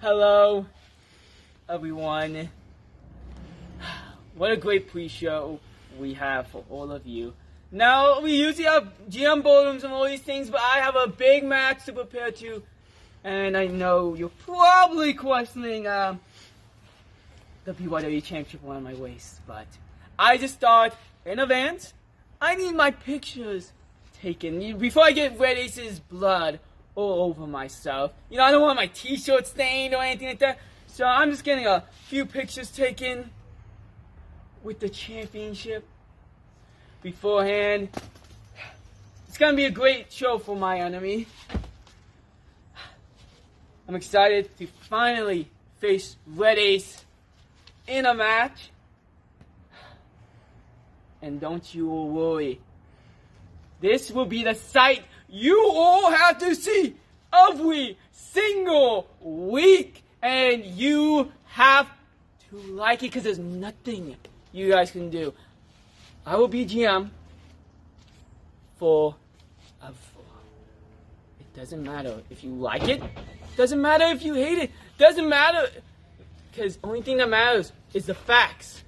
Hello, everyone. What a great pre-show we have for all of you. Now, we usually have GM bottoms and all these things, but I have a big match to prepare to. And I know you're probably questioning the BYWE Championship around my waist, but I just thought, in advance, I need my pictures taken before I get Red Ace's blood all over myself. You know, I don't want my t-shirt stained or anything like that, so I'm just getting a few pictures taken with the championship beforehand. It's gonna be a great show for my enemy. I'm excited to finally face Red Ace in a match. And don't you worry, this will be the sight you all have to see every single week. And you have to like it, because there's nothing you guys can do. I will be GM forever. It doesn't matter if you like it. Doesn't matter if you hate it. Doesn't matter, because the only thing that matters is the facts.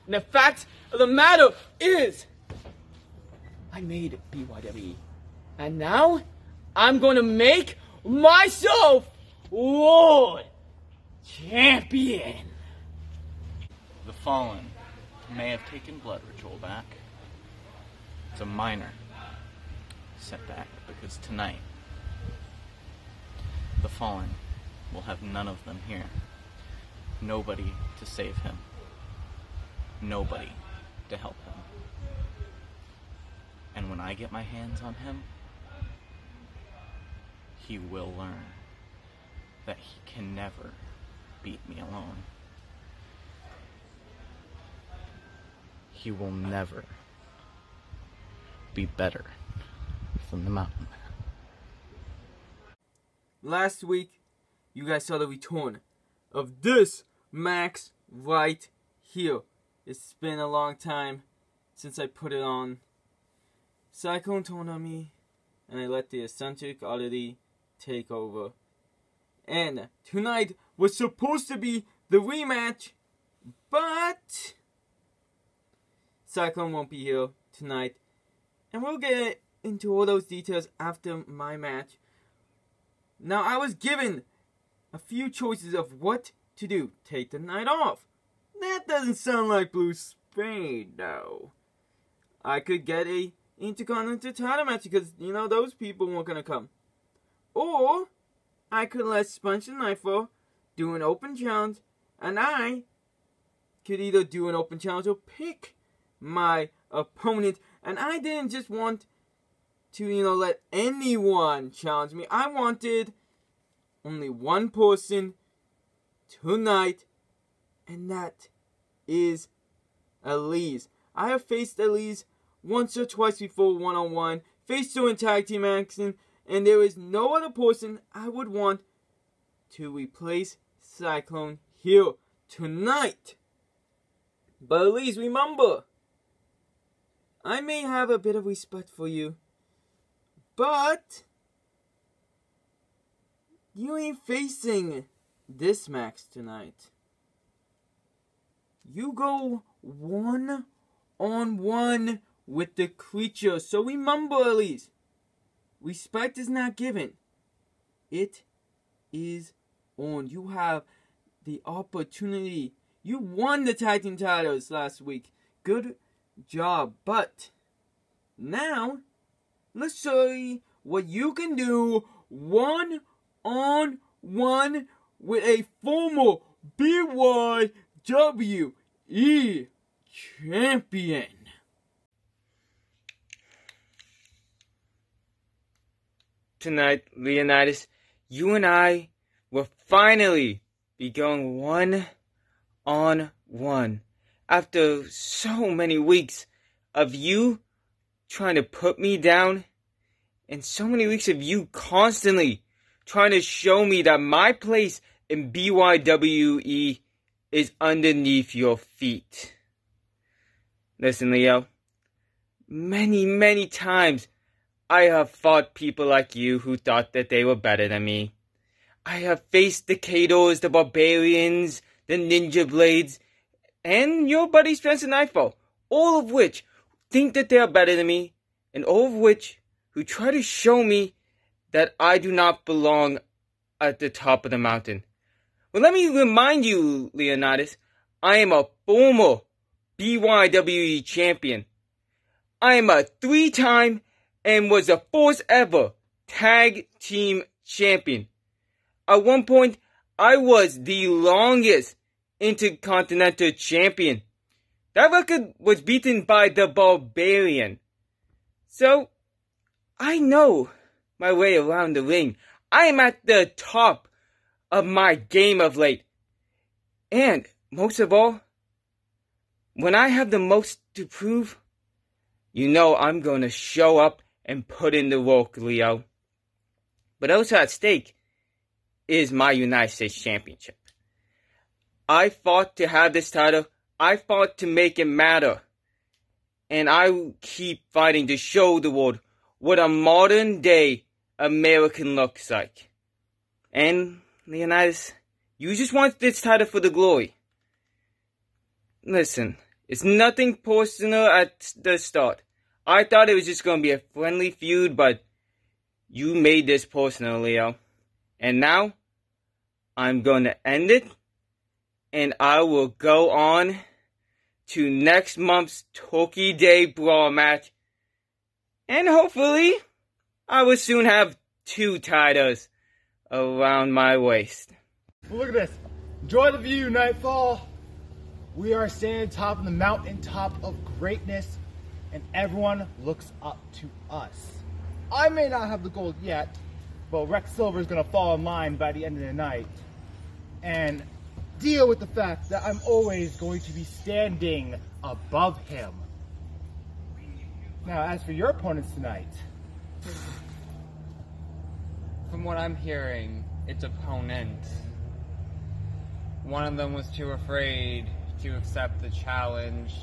And the facts of the matter is, I made BYWE. And now, I'm going to make myself World Champion. The Fallen may have taken blood ritual back. It's a minor setback, because tonight, the Fallen will have none of them here. Nobody to save him. Nobody to help him. And when I get my hands on him, he will learn that he can never beat me alone. He will never be better than the Mountain Man. Last week, you guys saw the return of this Max right here. It's been a long time since I put it on. Cyclone turned on me, and I let the eccentric oddity take over. And tonight was supposed to be the rematch, but Cyclone won't be here tonight. And we'll get into all those details after my match. Now, I was given a few choices of what to do. Take the night off. That doesn't sound like Blue Spade, though. I could get a Intercontinental title match, because, you know, those people weren't going to come. Or I could let Sponge and Nightfall do an open challenge, and I could either do an open challenge or pick my opponent. And I didn't just want to, you know, let anyone challenge me. I wanted only one person tonight, and that is Elise. I have faced Elise once or twice before one-on-one, faced her in tag team action, and there is no other person I would want to replace Cyclone here tonight. But Elise, remember, I may have a bit of respect for you, but you ain't facing this Max tonight. You go one-on-one with the creature. So remember, Elise, respect is not given. It is earned. You have the opportunity. You won the tag team titles last week. Good job. But now, let's show you what you can do one-on-one with a former BYWE champion. Tonight, Leonidas, you and I will finally be going one-on-one. After so many weeks of you trying to put me down, and so many weeks of you constantly trying to show me that my place in BYWE is underneath your feet. Listen, Leo, many times I have fought people like you who thought that they were better than me. I have faced the Katos, the Barbarians, the Ninja Blades, and your buddy Spencer Nightfall, all of which think that they are better than me, and all of which who try to show me that I do not belong at the top of the mountain. Well, let me remind you, Leonidas, I am a former BYWE champion. I am a 3-time and was the first ever tag team champion. At one point, I was the longest intercontinental champion. That record was beaten by the Barbarian. So, I know my way around the ring. I am at the top of my game of late. And, most of all, when I have the most to prove, you know I'm going to show up and put in the work, Leo. But also at stake is my United States Championship. I fought to have this title. I fought to make it matter. And I will keep fighting to show the world what a modern day American looks like. And, Leonidas, you just want this title for the glory. Listen, it's nothing personal at the start. I thought it was just going to be a friendly feud, but you made this personal, Leo. And now, I'm going to end it, and I will go on to next month's Turkey Day Brawl match. And hopefully, I will soon have 2 titles around my waist. Well, look at this. Enjoy the view, Nightfall. We are standing atop of the mountaintop of greatness, and everyone looks up to us. I may not have the gold yet, but Rex Silver is going to fall in line by the end of the night and deal with the fact that I'm always going to be standing above him. Now, as for your opponents tonight, from what I'm hearing, its opponent, one of them was too afraid to accept the challenge.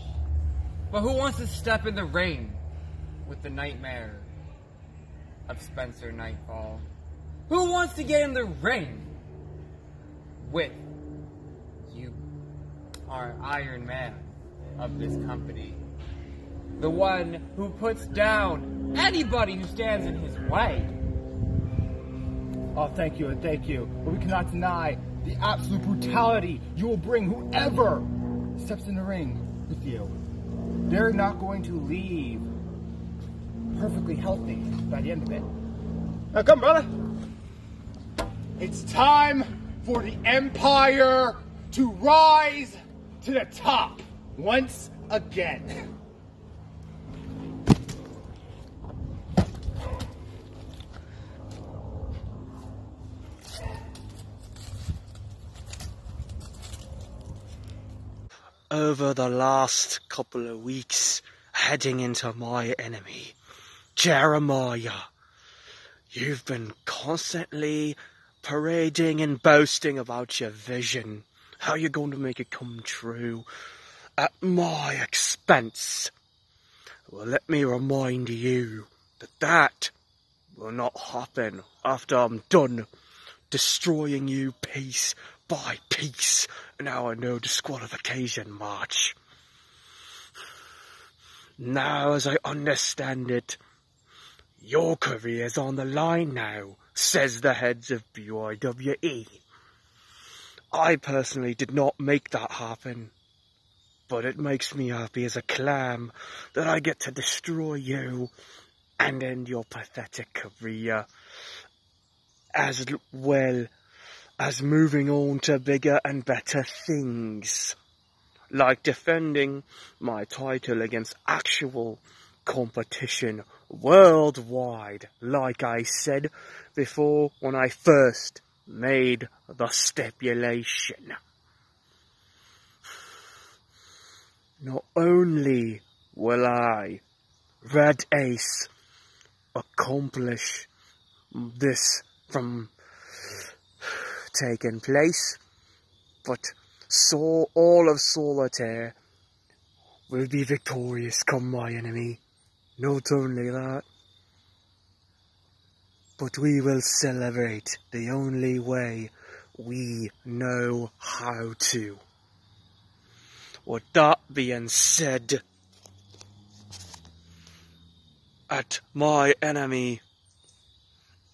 But who wants to step in the ring with the nightmare of Spencer Nightfall? Who wants to get in the ring with you, our Iron Man of this company? The one who puts down anybody who stands in his way. oh, thank you and thank you. But we cannot deny the absolute brutality you will bring whoever steps in the ring with you. They're not going to leave perfectly healthy by the end of it. Now come, brother. It's time for the Empire to rise to the top once again. Over the last couple of weeks, heading into my enemy, Jeremiah, you've been constantly parading and boasting about your vision, how you're going to make it come true, at my expense. Well, let me remind you that will not happen after I'm done destroying you piece by piece in our no disqualification match. Now, as I understand it, your career's on the line now, says the heads of BYWE. I personally did not make that happen, but it makes me happy as a clam that I get to destroy you and end your pathetic career, as well as moving on to bigger and better things, like defending my title against actual competition worldwide, like I said before when I first made the stipulation. Not only will I, Red Ace, accomplish this from taking place, but so all of Solitaire will be victorious come my enemy. Not only that, but we will celebrate the only way we know how to. With that being said, at my enemy,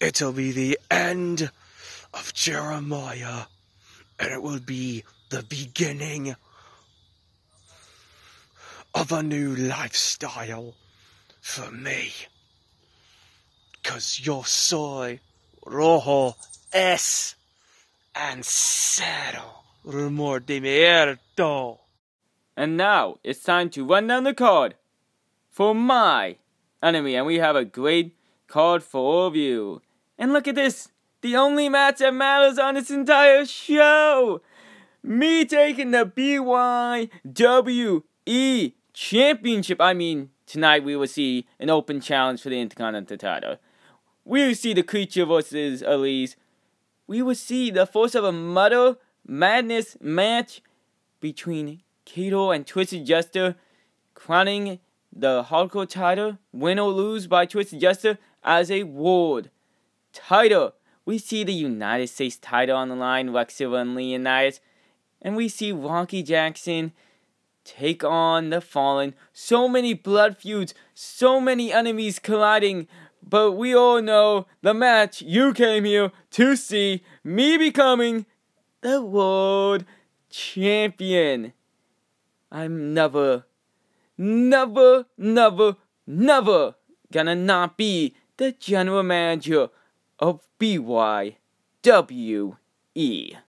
it'll be the end of Jeremiah, and it will be the beginning of a new lifestyle for me. 'Cause yo soy rojo es and cero remordimiento. And now it's time to run down the card for my enemy, and we have a great card for all of you. And look at this, the only match that matters on this entire show. Me taking the BYWE Championship. I mean, tonight we will see an open challenge for the Intercontinental title. We will see the Creature versus Elise. We will see the Force of a Mother Madness match between Kato and Twisted Jester, crowning the Hardcore title, win or lose by Twisted Jester, as a world title. We see the United States title on the line, Rex Silver and Leonidas. And we see Rocky Jackson take on the Fallen. So many blood feuds, so many enemies colliding. But we all know the match you came here to see, me becoming the world champion. I'm never gonna not be the general manager of BYWE.